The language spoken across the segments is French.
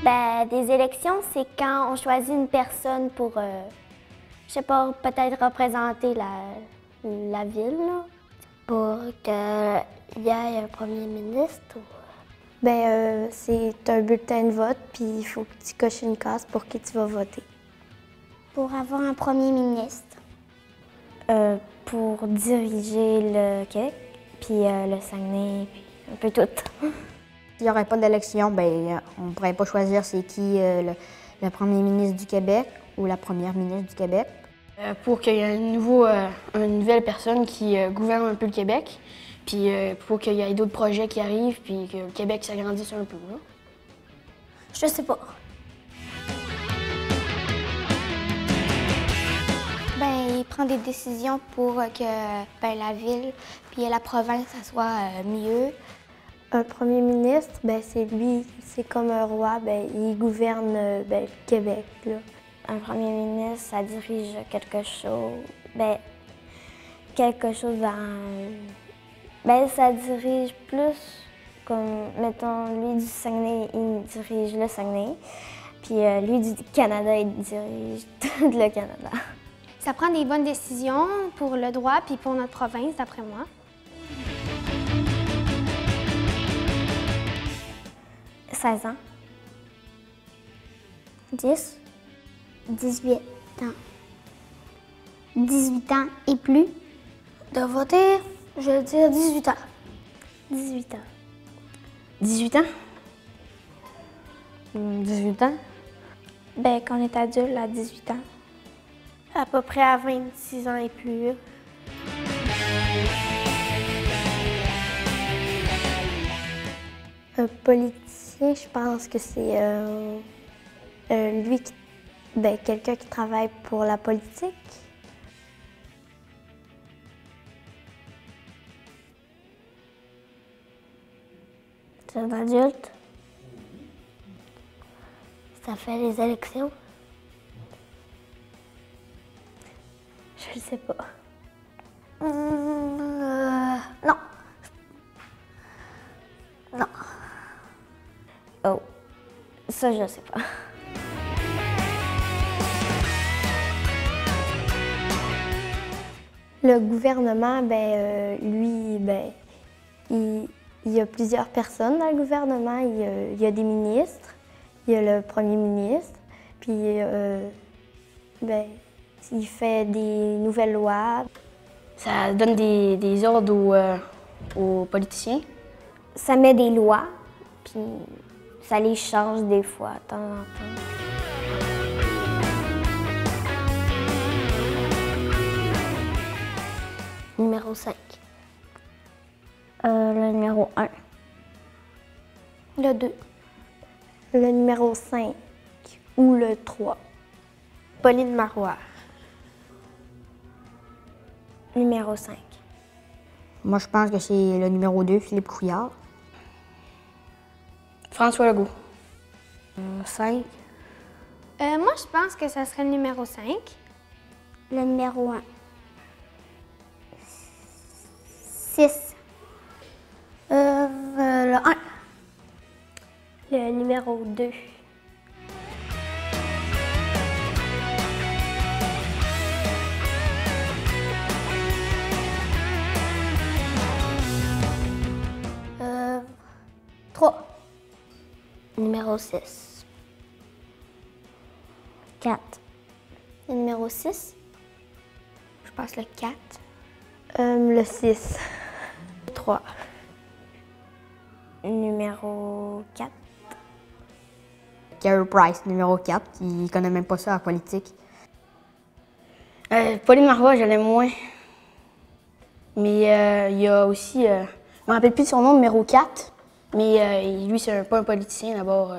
Ben, des élections, c'est quand on choisit une personne pour, je sais pas, peut-être représenter la ville, là. Pour qu'il y ait un premier ministre. Ben, c'est un bulletin de vote, puis il faut que tu coches une case pour qui tu vas voter. Pour avoir un premier ministre. Pour diriger le Québec, puis le Saguenay, puis un peu tout. S'il n'y aurait pas d'élection, ben, on ne pourrait pas choisir c'est qui le premier ministre du Québec ou la première ministre du Québec. Pour qu'il y ait une nouvelle personne qui gouverne un peu le Québec, puis pour qu'il y ait d'autres projets qui arrivent, puis que le Québec s'agrandisse un peu. Là. Je sais pas. Ben, il prend des décisions pour que la ville puis la province, ça soit mieux. Un premier ministre, ben, c'est lui, c'est comme un roi, ben, il gouverne le Québec. Là. Un premier ministre, ça dirige quelque chose, ça dirige plus comme, mettons, lui du Saguenay, il dirige le Saguenay, puis lui du Canada, il dirige tout le Canada. Ça prend des bonnes décisions pour le droit puis pour notre province, d'après moi. « 16 ans. 10. 18 ans. 18 ans et plus. De voter, je veux dire 18 ans. 18 ans. 18 ans? 18 ans? Ben, quand on est adulte, à 18 ans. À peu près à 26 ans et plus. Un politicien, je pense que c'est quelqu'un qui travaille pour la politique. C'est un adulte. Ça fait les élections. Je ne sais pas. Non. Non. Oh, ça, je sais pas. Le gouvernement, il y a plusieurs personnes dans le gouvernement. Il y a des ministres, il y a le premier ministre, puis il fait des nouvelles lois. Ça donne des ordres aux politiciens. Ça met des lois, puis ça les change des fois, de temps en temps. Numéro 5. Le numéro 1. Le 2. Le numéro 5 ou le 3. Pauline Marois. Numéro 5. Moi, je pense que c'est le numéro 2, Philippe Couillard. François Legault. 5. Moi, je pense que ça serait le numéro 5. Le numéro 1. 6. Le 1. Le numéro 2. Numéro 6. 4. Le numéro 6. Je pense le 4. Le 6. 3. Numéro 4. Carey Price, numéro 4, il connaît même pas ça en politique. Pauline Marois, je l'aime moins. Mais il y a aussi, je me rappelle plus de son nom, numéro 4. Mais lui, c'est pas un politicien d'abord.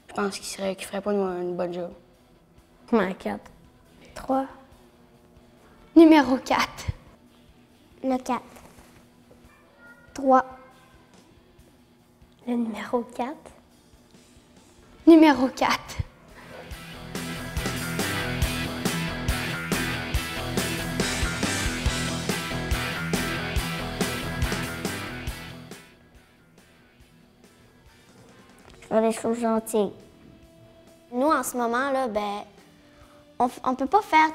Je pense qu'il ferait pas une bonne job. Numéro 4. 3. Numéro 4. Le 4. 3. Le numéro 4. Numéro 4. Faire des choses gentilles. Nous, en ce moment, là, ben, on peut pas faire,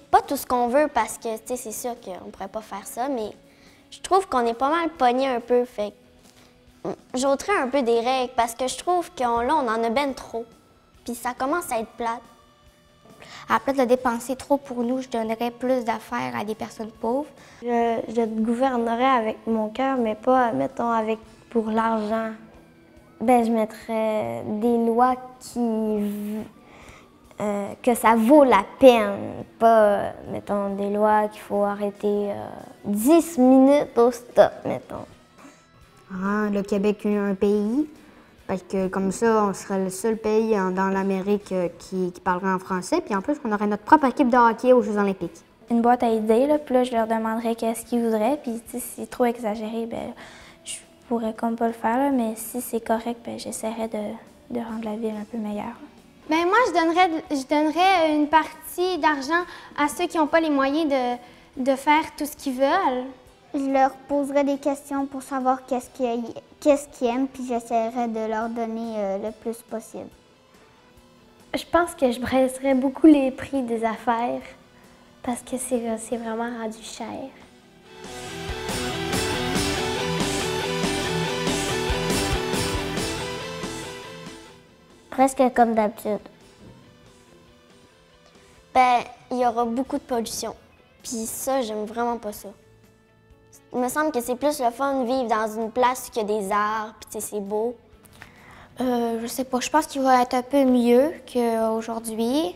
pas tout ce qu'on veut parce que, c'est sûr qu'on pourrait pas faire ça, mais je trouve qu'on est pas mal pogné un peu, fait j'ôterais un peu des règles parce que je trouve qu'on on en a ben trop, puis ça commence à être plate. À la place de dépenser trop pour nous, je donnerais plus d'affaires à des personnes pauvres. Je gouvernerais avec mon cœur, mais pas, mettons, pour l'argent. Ben, je mettrais des lois que ça vaut la peine, pas, mettons, des lois qu'il faut arrêter 10 minutes au stop, mettons. Le Québec est un pays, parce que comme ça, on serait le seul pays dans l'Amérique qui parlerait en français, puis en plus, on aurait notre propre équipe de hockey aux Jeux olympiques. Une boîte à idées, là, puis là, je leur demanderais qu'est-ce qu'ils voudraient, puis si c'est trop exagéré, ben je pourrais comme pas le faire, là, mais si c'est correct, ben j'essaierais de rendre la ville un peu meilleure. Ben moi, je donnerais une partie d'argent à ceux qui n'ont pas les moyens de faire tout ce qu'ils veulent. Je leur poserais des questions pour savoir qu'est-ce qu'ils aiment, puis j'essaierais de leur donner le plus possible. Je pense que je baisserais beaucoup les prix des affaires parce que c'est vraiment rendu cher. Presque comme d'habitude. Ben, il y aura beaucoup de pollution. Puis ça, j'aime vraiment pas ça. Il me semble que c'est plus le fun de vivre dans une place où il y a des arbres, puis c'est beau. Je sais pas, je pense qu'il va être un peu mieux qu'aujourd'hui.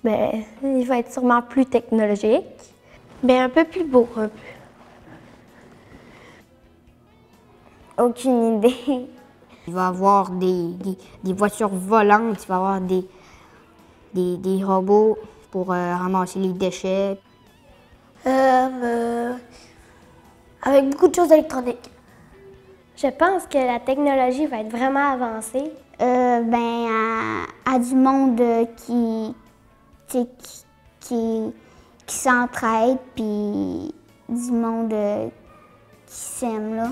Ben, il va être sûrement plus technologique. Ben, un peu plus beau, un peu. Aucune idée. Il va y avoir des voitures volantes, il va y avoir des robots pour ramasser les déchets. Avec beaucoup de choses électroniques. Je pense que la technologie va être vraiment avancée. À du monde qui s'entraide, puis du monde qui s'aime, là.